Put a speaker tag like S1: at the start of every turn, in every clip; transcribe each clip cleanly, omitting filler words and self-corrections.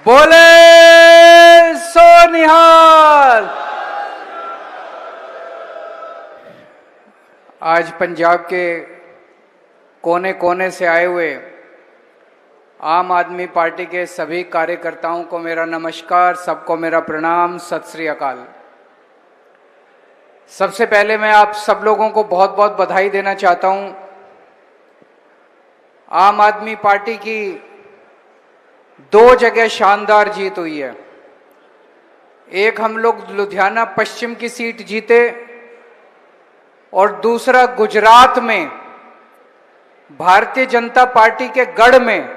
S1: बोले सो निहाल। आज पंजाब के कोने कोने से आए हुए आम आदमी पार्टी के सभी कार्यकर्ताओं को मेरा नमस्कार, सबको मेरा प्रणाम, सत श्री अकाल। सबसे पहले मैं आप सब लोगों को बहुत बहुत बधाई देना चाहता हूं। आम आदमी पार्टी की दो जगह शानदार जीत हुई है। एक हम लोग लुधियाना पश्चिम की सीट जीते और दूसरा गुजरात में भारतीय जनता पार्टी के गढ़ में,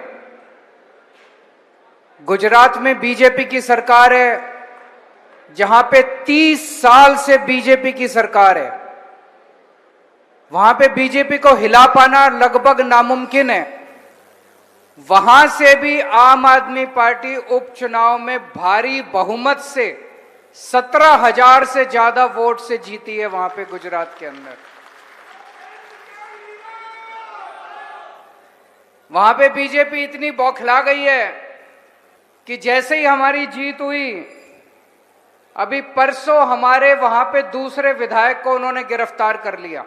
S1: गुजरात में बीजेपी की सरकार है, जहां पे 30 साल से बीजेपी की सरकार है। वहां पे बीजेपी को हिला पाना लगभग नामुमकिन है। वहां से भी आम आदमी पार्टी उपचुनाव में भारी बहुमत से 17,000 से ज्यादा वोट से जीती है वहां पे गुजरात के अंदर। वहां पे बीजेपी इतनी बौखला गई है कि जैसे ही हमारी जीत हुई, अभी परसों हमारे वहां पे दूसरे विधायक को उन्होंने गिरफ्तार कर लिया।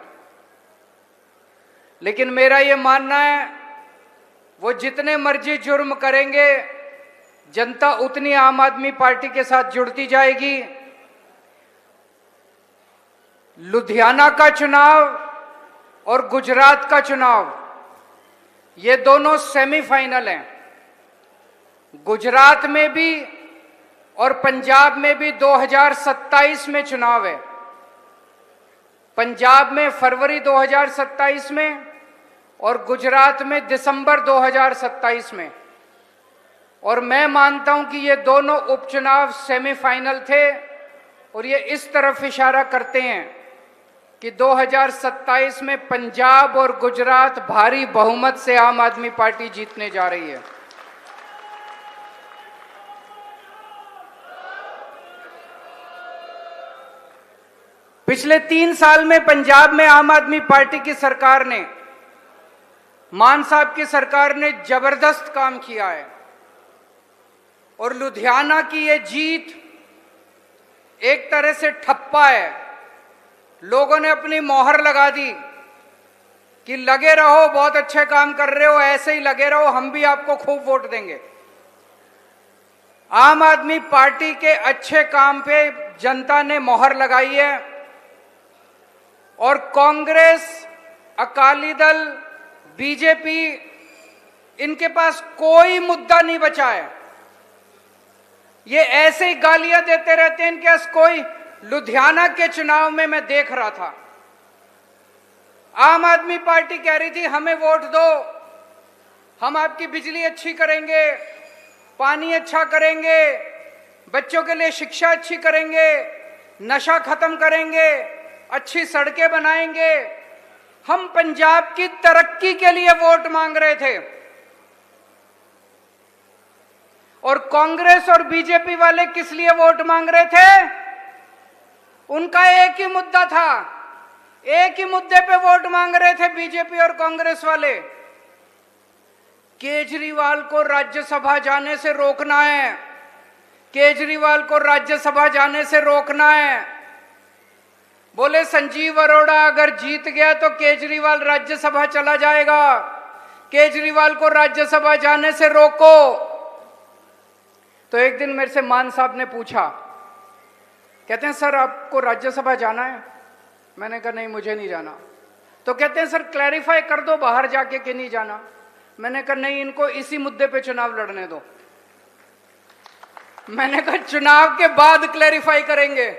S1: लेकिन मेरा यह मानना है, वो जितने मर्जी जुर्म करेंगे, जनता उतनी आम आदमी पार्टी के साथ जुड़ती जाएगी। लुधियाना का चुनाव और गुजरात का चुनाव, ये दोनों सेमीफाइनल हैं। गुजरात में भी और पंजाब में भी 2027 में चुनाव है। पंजाब में फरवरी 2027 में और गुजरात में दिसंबर 2027 में। और मैं मानता हूं कि ये दोनों उपचुनाव सेमीफाइनल थे और ये इस तरफ इशारा करते हैं कि 2027 में पंजाब और गुजरात भारी बहुमत से आम आदमी पार्टी जीतने जा रही है। पिछले 3 साल में पंजाब में आम आदमी पार्टी की सरकार ने, मान साहब की सरकार ने जबरदस्त काम किया है। और लुधियाना की ये जीत एक तरह से ठप्पा है। लोगों ने अपनी मोहर लगा दी कि लगे रहो, बहुत अच्छे काम कर रहे हो, ऐसे ही लगे रहो, हम भी आपको खूब वोट देंगे। आम आदमी पार्टी के अच्छे काम पे जनता ने मोहर लगाई है और कांग्रेस, अकाली दल, बीजेपी, इनके पास कोई मुद्दा नहीं बचा है। ये ऐसे ही गालियां देते रहते हैं। इनके पास कोई, लुधियाना के चुनाव में मैं देख रहा था, आम आदमी पार्टी कह रही थी हमें वोट दो, हम आपकी बिजली अच्छी करेंगे, पानी अच्छा करेंगे, बच्चों के लिए शिक्षा अच्छी करेंगे, नशा खत्म करेंगे, अच्छी सड़कें बनाएंगे। हम पंजाब की तरक्की के लिए वोट मांग रहे थे। और कांग्रेस और बीजेपी वाले किस लिए वोट मांग रहे थे? उनका एक ही मुद्दा था, एक ही मुद्दे पे वोट मांग रहे थे बीजेपी और कांग्रेस वाले। केजरीवाल को राज्यसभा जाने से रोकना है, केजरीवाल को राज्यसभा जाने से रोकना है। बोले संजीव अरोड़ा अगर जीत गया तो केजरीवाल राज्यसभा चला जाएगा, केजरीवाल को राज्यसभा जाने से रोको। तो एक दिन मेरे से मान साहब ने पूछा, कहते हैं सर आपको राज्यसभा जाना है? मैंने कहा नहीं, मुझे नहीं जाना। तो कहते हैं सर क्लैरिफाई कर दो बाहर जाके कि नहीं जाना। मैंने कहा नहीं, इनको इसी मुद्दे पे चुनाव लड़ने दो। मैंने कहा चुनाव के बाद क्लैरिफाई करेंगे।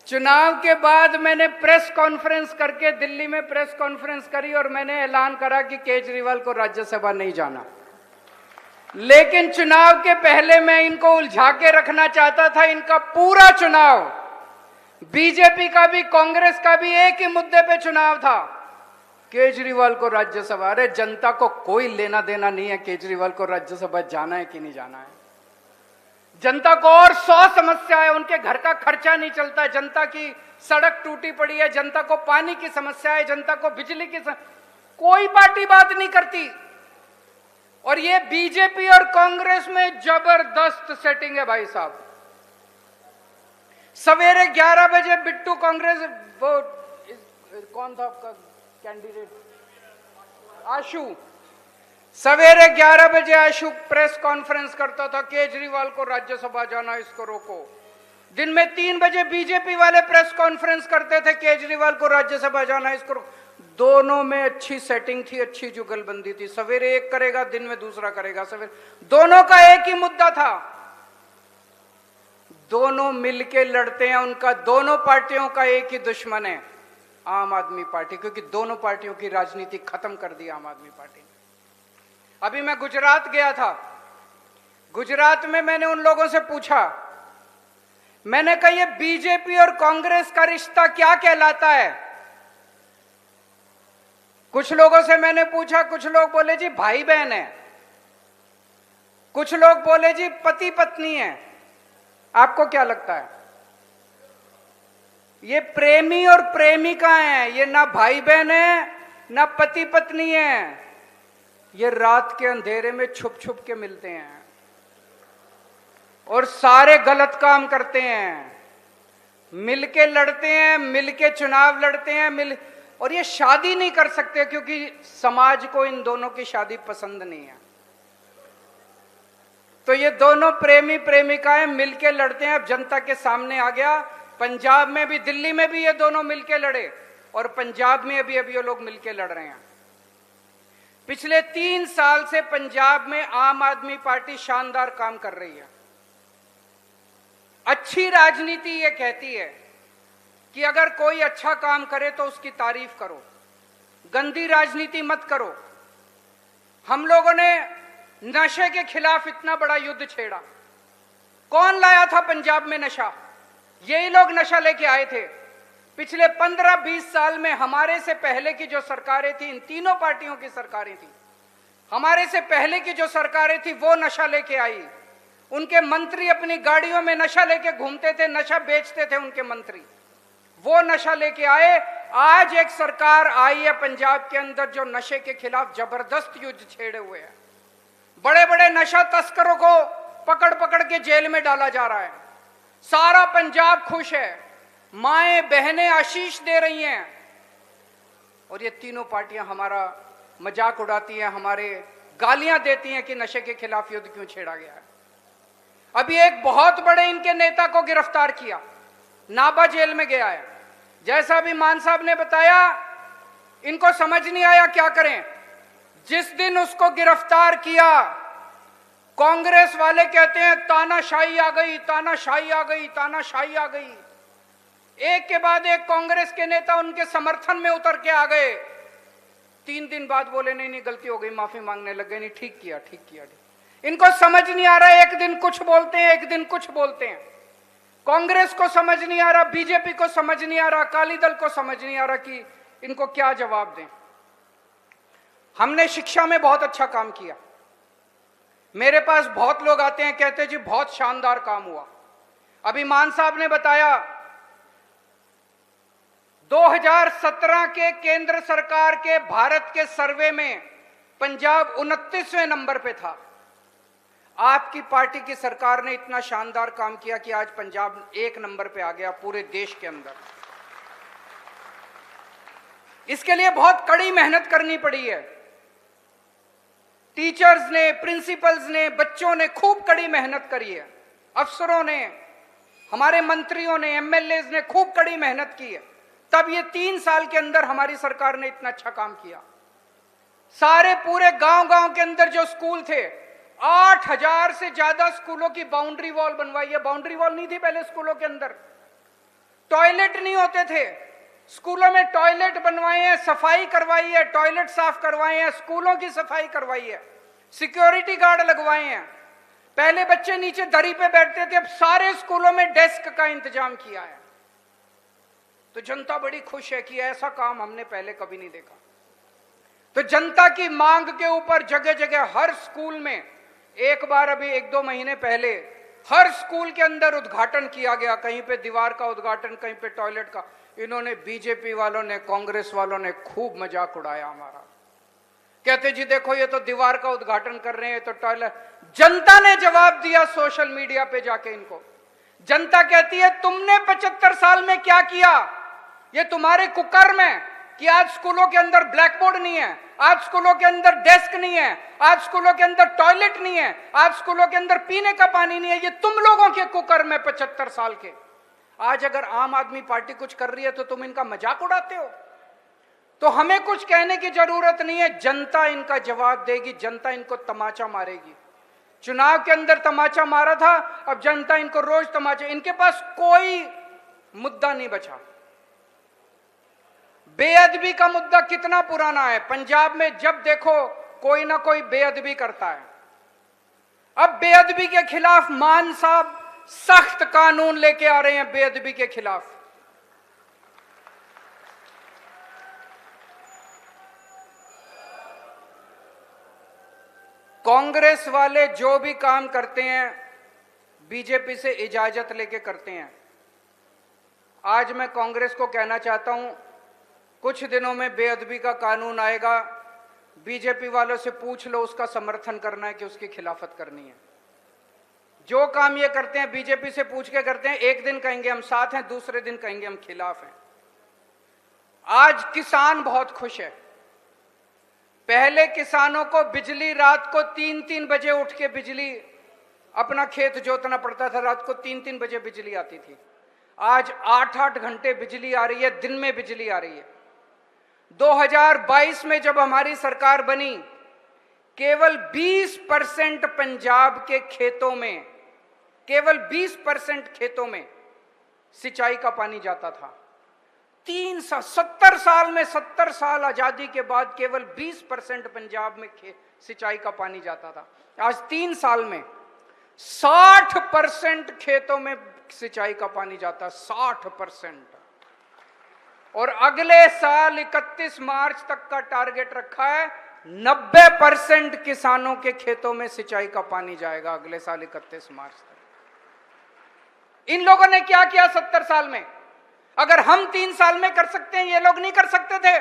S1: चुनाव के बाद मैंने प्रेस कॉन्फ्रेंस करके, दिल्ली में प्रेस कॉन्फ्रेंस करी और मैंने ऐलान करा कि केजरीवाल को राज्यसभा नहीं जाना। लेकिन चुनाव के पहले मैं इनको उलझा के रखना चाहता था। इनका पूरा चुनाव, बीजेपी का भी कांग्रेस का भी, एक ही मुद्दे पे चुनाव था, केजरीवाल को राज्यसभा। अरे जनता को कोई लेना देना नहीं है केजरीवाल को राज्यसभा जाना है कि नहीं जाना है। जनता को और 100 समस्या है, उनके घर का खर्चा नहीं चलता, जनता की सड़क टूटी पड़ी है, जनता को पानी की समस्या है, जनता को बिजली की कोई पार्टी बात नहीं करती। और ये बीजेपी और कांग्रेस में जबरदस्त सेटिंग है भाई साहब। सवेरे 11 बजे बिट्टू कांग्रेस, वो कौन था आपका कैंडिडेट, आशु, सवेरे 11 बजे आशु प्रेस कॉन्फ्रेंस करता था, केजरीवाल को राज्यसभा जाना, इसको रोको। दिन में 3 बजे बीजेपी वाले प्रेस कॉन्फ्रेंस करते थे, केजरीवाल को राज्यसभा जाना, इसको रोको। दोनों में अच्छी सेटिंग थी, अच्छी जुगलबंदी थी। सवेरे एक करेगा, दिन में दूसरा करेगा। सवेरे दोनों का एक ही मुद्दा था, दोनों मिलके लड़ते हैं, उनका दोनों पार्टियों का एक ही दुश्मन है, आम आदमी पार्टी, क्योंकि दोनों पार्टियों की राजनीति खत्म कर दी आम आदमी पार्टी ने। अभी मैं गुजरात गया था, गुजरात में मैंने उन लोगों से पूछा, मैंने कहा ये बीजेपी और कांग्रेस का रिश्ता क्या कहलाता है? कुछ लोगों से मैंने पूछा, कुछ लोग बोले जी भाई बहन है, कुछ लोग बोले जी पति पत्नी है। आपको क्या लगता है? ये प्रेमी और प्रेमिका हैं, ये ना भाई बहन है ना पति पत्नी है, ये रात के अंधेरे में छुप छुप के मिलते हैं और सारे गलत काम करते हैं, मिलके लड़ते हैं, मिलके चुनाव लड़ते हैं, और ये शादी नहीं कर सकते क्योंकि समाज को इन दोनों की शादी पसंद नहीं है। तो ये दोनों प्रेमी प्रेमिकाएं मिलके लड़ते हैं। अब जनता के सामने आ गया, पंजाब में भी, दिल्ली में भी ये दोनों मिलके लड़े, और पंजाब में अभी ये लोग मिलके लड़ रहे हैं। पिछले 3 साल से पंजाब में आम आदमी पार्टी शानदार काम कर रही है। अच्छी राजनीति ये कहती है कि अगर कोई अच्छा काम करे तो उसकी तारीफ करो, गंदी राजनीति मत करो। हम लोगों ने नशे के खिलाफ इतना बड़ा युद्ध छेड़ा। कौन लाया था पंजाब में नशा? यही लोग नशा लेके आए थे। पिछले 15-20 साल में हमारे से पहले की जो सरकारें थी, इन तीनों पार्टियों की सरकारें थी, हमारे से पहले की जो सरकारें थी वो नशा लेके आई। उनके मंत्री अपनी गाड़ियों में नशा लेके घूमते थे, नशा बेचते थे उनके मंत्री, वो नशा लेके आए। आज एक सरकार आई है पंजाब के अंदर जो नशे के खिलाफ जबरदस्त युद्ध छेड़े हुए है। बड़े बड़े नशा तस्करों को पकड़ पकड़ के जेल में डाला जा रहा है। सारा पंजाब खुश है, माएं बहनें आशीष दे रही हैं, और ये तीनों पार्टियां हमारा मजाक उड़ाती हैं, हमारे गालियां देती हैं कि नशे के खिलाफ युद्ध क्यों छेड़ा गया है। अभी एक बहुत बड़े इनके नेता को गिरफ्तार किया, नाभा जेल में गया है। जैसा अभी मान साहब ने बताया, इनको समझ नहीं आया क्या करें। जिस दिन उसको गिरफ्तार किया, कांग्रेस वाले कहते हैं तानाशाही आ गई, तानाशाही आ गई, तानाशाही आ गई। एक के बाद एक कांग्रेस के नेता उनके समर्थन में उतर के आ गए। 3 दिन बाद बोले नहीं नहीं गलती हो गई, माफी मांगने लग गए, नहीं ठीक किया ठीक किया। इनको समझ नहीं आ रहा, एक दिन कुछ बोलते हैं, एक दिन कुछ बोलते हैं। कांग्रेस को समझ नहीं आ रहा, बीजेपी को समझ नहीं आ रहा, अकाली दल को समझ नहीं आ रहा कि इनको क्या जवाब दें। हमने शिक्षा में बहुत अच्छा काम किया। मेरे पास बहुत लोग आते हैं, कहते हैं जी बहुत शानदार काम हुआ। अभी मान साहब ने बताया 2017 के केंद्र सरकार के भारत के सर्वे में पंजाब 29वें नंबर पे था। आपकी पार्टी की सरकार ने इतना शानदार काम किया कि आज पंजाब 1 नंबर पे आ गया पूरे देश के अंदर। इसके लिए बहुत कड़ी मेहनत करनी पड़ी है। टीचर्स ने, प्रिंसिपल्स ने, बच्चों ने खूब कड़ी मेहनत करी है। अफसरों ने, हमारे मंत्रियों ने, एमएलए ने खूब कड़ी मेहनत की है। तब ये 3 साल के अंदर हमारी सरकार ने इतना अच्छा काम किया। सारे पूरे गांव-गांव के अंदर जो स्कूल थे, 8000 से ज्यादा स्कूलों की बाउंड्री वॉल बनवाई है। बाउंड्री वॉल नहीं थी पहले स्कूलों के अंदर, टॉयलेट नहीं होते थे, स्कूलों में टॉयलेट बनवाए हैं, सफाई करवाई है, टॉयलेट साफ करवाए हैं, स्कूलों की सफाई करवाई है, सिक्योरिटी गार्ड लगवाए हैं। पहले बच्चे नीचे दरी पे बैठते थे, अब सारे स्कूलों में डेस्क का इंतजाम किया है। तो जनता बड़ी खुश है कि ऐसा काम हमने पहले कभी नहीं देखा। तो जनता की मांग के ऊपर जगह जगह हर स्कूल में, एक बार अभी 1-2 महीने पहले हर स्कूल के अंदर उद्घाटन किया गया। कहीं पे दीवार का उद्घाटन, कहीं पे टॉयलेट का। इन्होंने, बीजेपी वालों ने, कांग्रेस वालों ने खूब मजाक उड़ाया हमारा कहते जी देखो ये तो दीवार का उद्घाटन कर रहे हैं, तो टॉयलेट। जनता ने जवाब दिया सोशल मीडिया पे जाके इनको। जनता कहती है तुमने 75 साल में क्या किया? ये तुम्हारे कुकर्म है कि आज स्कूलों के अंदर ब्लैक बोर्ड नहीं है, आज स्कूलों के अंदर डेस्क नहीं है, आज स्कूलों के अंदर टॉयलेट नहीं है, आज स्कूलों के अंदर पीने का पानी नहीं है। ये तुम लोगों के कुकर्म है 75 साल के। आज अगर आम आदमी पार्टी कुछ कर रही है तो तुम इनका मजाक उड़ाते हो। तो हमें कुछ कहने की जरूरत नहीं है, जनता इनका जवाब देगी, जनता इनको तमाचा मारेगी। चुनाव के अंदर तमाचा मारा था, अब जनता इनको रोज तमाचा। इनके पास कोई मुद्दा नहीं बचा। बेअदबी का मुद्दा कितना पुराना है, पंजाब में जब देखो कोई ना कोई बेअदबी करता है। अब बेअदबी के खिलाफ मान साहब सख्त कानून लेके आ रहे हैं बेअदबी के खिलाफ। कांग्रेस वाले जो भी काम करते हैं बीजेपी से इजाजत लेके करते हैं। आज मैं कांग्रेस को कहना चाहता हूं, कुछ दिनों में बेअदबी का कानून आएगा, बीजेपी वालों से पूछ लो उसका समर्थन करना है कि उसकी खिलाफत करनी है। जो काम ये करते हैं बीजेपी से पूछ के करते हैं। एक दिन कहेंगे हम साथ हैं, दूसरे दिन कहेंगे हम खिलाफ हैं। आज किसान बहुत खुश है। पहले किसानों को बिजली रात को 3-3 बजे उठ के बिजली अपना खेत जोतना पड़ता था, रात को 3-3 बजे बिजली आती थी। आज 8-8 घंटे बिजली आ रही है, दिन में बिजली आ रही है। 2022 में जब हमारी सरकार बनी, केवल 20% पंजाब के खेतों में, केवल 20% खेतों में सिंचाई का पानी जाता था। 70 साल में, 70 साल आजादी के बाद केवल 20% पंजाब में सिंचाई का पानी जाता था। आज 3 साल में 60% खेतों में सिंचाई का पानी जाता, 60%। और अगले साल 31 मार्च तक का टारगेट रखा है, 90% किसानों के खेतों में सिंचाई का पानी जाएगा अगले साल 31 मार्च तक। इन लोगों ने क्या किया 70 साल में? अगर हम 3 साल में कर सकते हैं, ये लोग नहीं कर सकते थे?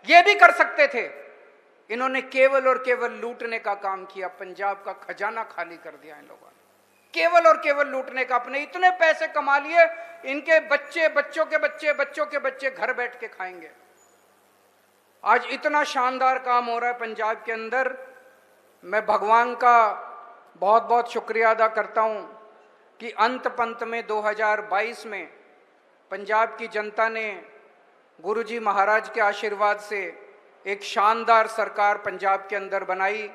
S1: ये भी कर सकते थे। इन्होंने केवल और केवल लूटने का काम किया, पंजाब का खजाना खाली कर दिया इन लोगों ने। केवल और केवल लूटने का। अपने इतने पैसे कमा लिए, इनके बच्चे, बच्चों के बच्चे, बच्चों के बच्चे घर बैठ के खाएंगे। आज इतना शानदार काम हो रहा है पंजाब के अंदर। मैं भगवान का बहुत बहुत शुक्रिया अदा करता हूं कि अंत पंत में 2022 में पंजाब की जनता ने गुरुजी महाराज के आशीर्वाद से एक शानदार सरकार पंजाब के अंदर बनाई,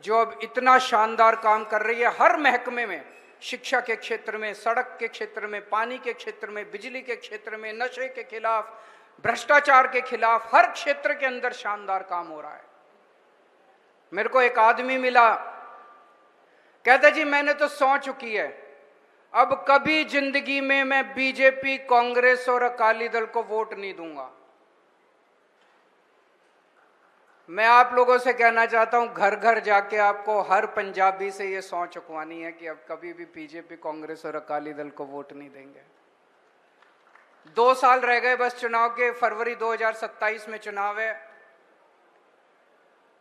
S1: जो अब इतना शानदार काम कर रही है हर महकमे में। शिक्षा के क्षेत्र में, सड़क के क्षेत्र में, पानी के क्षेत्र में, बिजली के क्षेत्र में, नशे के खिलाफ, भ्रष्टाचार के खिलाफ, हर क्षेत्र के अंदर शानदार काम हो रहा है। मेरे को एक आदमी मिला, कहता जी मैंने तो सौं चुकी है, अब कभी जिंदगी में मैं बीजेपी, कांग्रेस और अकाली दल को वोट नहीं दूंगा। मैं आप लोगों से कहना चाहता हूं, घर घर जाके आपको हर पंजाबी से ये सौं चुकवानी है कि अब कभी भी बीजेपी, कांग्रेस और अकाली दल को वोट नहीं देंगे। 2 साल रह गए बस चुनाव के, फरवरी 2027 में चुनाव है।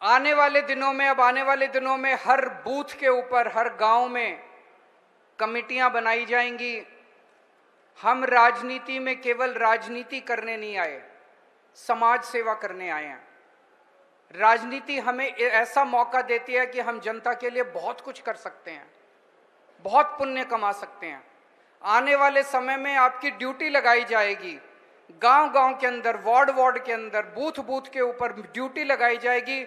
S1: आने वाले दिनों में, अब आने वाले दिनों में हर बूथ के ऊपर, हर गांव में कमेटियां बनाई जाएंगी। हम राजनीति में केवल राजनीति करने नहीं आए, समाज सेवा करने आए हैं। राजनीति हमें ऐसा मौका देती है कि हम जनता के लिए बहुत कुछ कर सकते हैं, बहुत पुण्य कमा सकते हैं। आने वाले समय में आपकी ड्यूटी लगाई जाएगी, गांव गांव के अंदर, वार्ड वार्ड के अंदर, बूथ बूथ के ऊपर ड्यूटी लगाई जाएगी।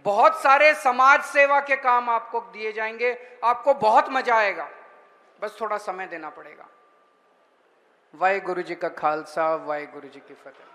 S1: बहुत सारे समाज सेवा के काम आपको दिए जाएंगे, आपको बहुत मजा आएगा, बस थोड़ा समय देना पड़ेगा। वाहेगुरु जी का खालसा, वाहेगुरु जी की फतेह।